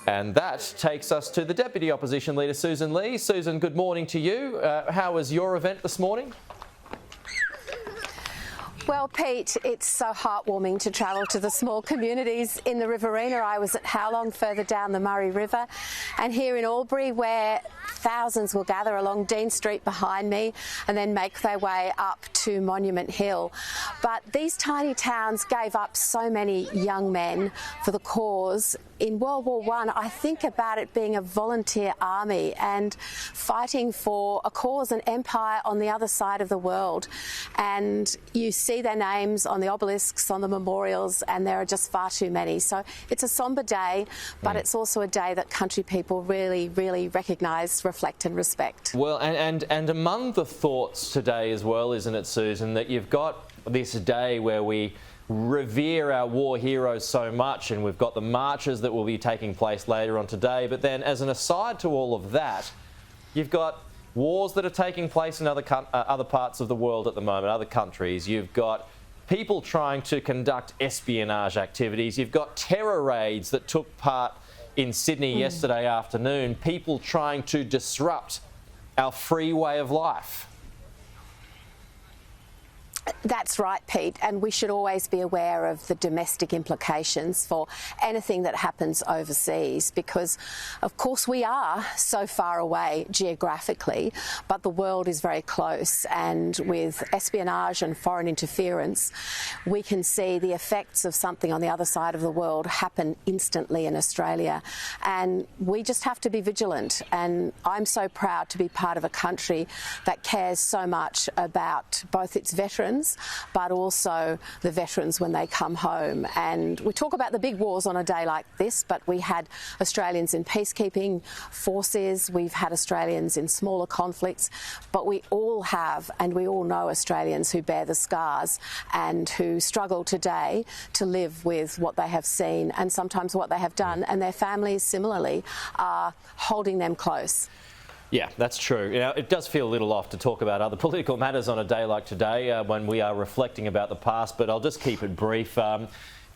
And that takes us to the Deputy Opposition Leader Sussan Ley. Sussan, good morning to you. How was your event this morning? Well, Pete, it's so heartwarming to travel to the small communities in the Riverina. I was at Howlong, further down the Murray River, and here in Albury, where thousands will gather along Dean Street behind me and then make their way up to Monument Hill. But these tiny towns gave up so many young men for the cause. In World War I, I think about it being a volunteer army and fighting for a cause, an empire on the other side of the world. And you see their names on the obelisks, on the memorials, and there are just far too many. So it's a sombre day, but it's also a day that country people really, really recognise, reflect and respect. Well, and among the thoughts today as well, isn't it, Sussan, that you've got this day where we revere our war heroes so much, and we've got the marches that will be taking place later on today. But then, as an aside to all of that, you've got wars that are taking place in other parts of the world at the moment, other countries. You've got people trying to conduct espionage activities. You've got terror raids that took part in Sydney yesterday afternoon. People trying to disrupt our free way of life. That's right, Pete, and we should always be aware of the domestic implications for anything that happens overseas, because of course we are so far away geographically, but the world is very close, and with espionage and foreign interference, we can see the effects of something on the other side of the world happen instantly in Australia, and we just have to be vigilant. And I'm so proud to be part of a country that cares so much about both its veterans but also the veterans when they come home. And we talk about the big wars on a day like this, but we had Australians in peacekeeping forces, we've had Australians in smaller conflicts, but we all have, and we all know Australians who bear the scars and who struggle today to live with what they have seen and sometimes what they have done, and their families similarly are holding them close. Yeah, that's true. You know, it does feel a little off to talk about other political matters on a day like today when we are reflecting about the past, but I'll just keep it brief.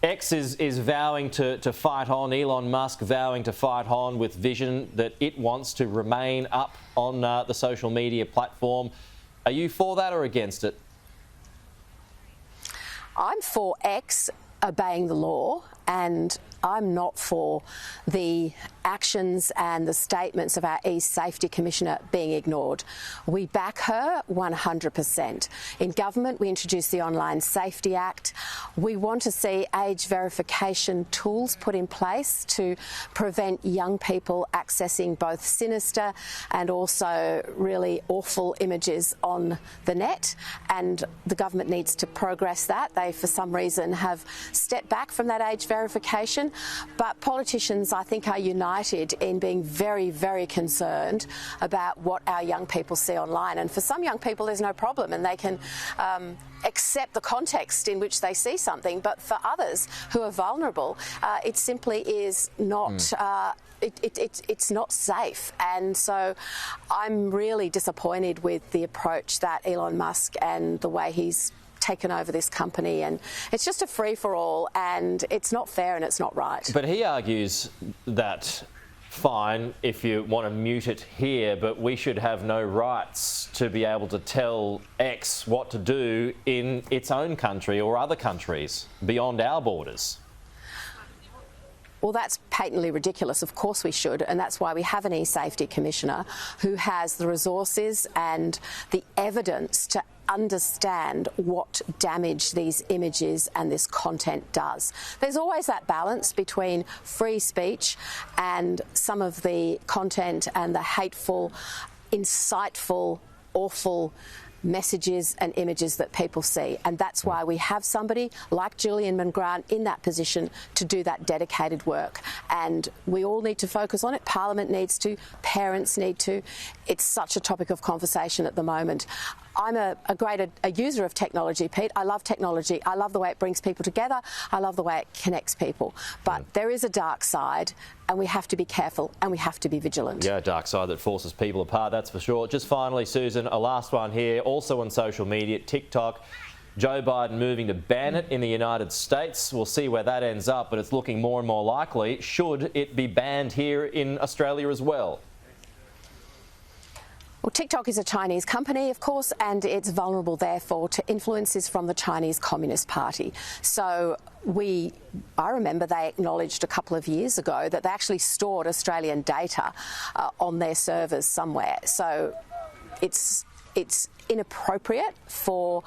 X is vowing to fight on, Elon Musk vowing to fight on with vision that it wants to remain up on the social media platform. Are you for that or against it? I'm for X obeying the law, and I'm not for the actions and the statements of our E-Safety Commissioner being ignored. We back her 100%. In government, we introduced the Online Safety Act. We want to see age verification tools put in place to prevent young people accessing both sinister and also really awful images on the net, and the government needs to progress that. They, for some reason, have stepped back from that age verification. But politicians, I think, are united in being very, very concerned about what our young people see online. And for some young people, there's no problem, and they can accept the context in which they see something. But for others who are vulnerable, it simply is not. It's not safe, and so I'm really disappointed with the approach that Elon Musk and the way he's taken over this company, and it's just a free-for-all, and it's not fair and it's not right. But he argues that fine if you want to mute it here, but we should have no rights to be able to tell X what to do in its own country or other countries beyond our borders. Well, that's patently ridiculous. Of course we should, and that's why we have an E-Safety Commissioner who has the resources and the evidence to understand what damage these images and this content does. There's always that balance between free speech and some of the content and the hateful, insightful, awful messages and images that people see, and that's why we have somebody like Julian Mangrant in that position to do that dedicated work, and we all need to focus on it. Parliament needs to, parents need to. It's such a topic of conversation at the moment. I'm a user of technology, Pete. I love technology. I love the way it brings people together. I love the way it connects people. But there is a dark side, and we have to be careful and we have to be vigilant. Yeah, a dark side that forces people apart, that's for sure. Just finally, Sussan, a last one here, also on social media, TikTok. Joe Biden moving to ban it in the United States. We'll see where that ends up, but it's looking more and more likely should it be banned here in Australia as well. Well, TikTok is a Chinese company, of course, and it's vulnerable, therefore, to influences from the Chinese Communist Party. So I remember they acknowledged a couple of years ago that they actually stored Australian data on their servers somewhere. So it's inappropriate for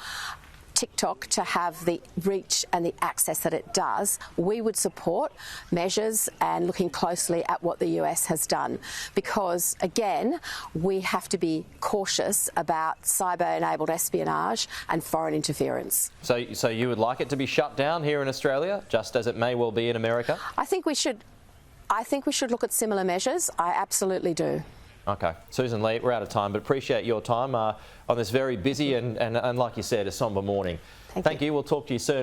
TikTok to have the reach and the access that it does. We would support measures and looking closely at what the US has done because, again, we have to be cautious about cyber-enabled espionage and foreign interference. So you would like it to be shut down here in Australia, just as it may well be in America? I think we should look at similar measures. I absolutely do. Okay. Sussan Ley, we're out of time, but appreciate your time on this very busy and like you said, a sombre morning. Thank you. We'll talk to you soon.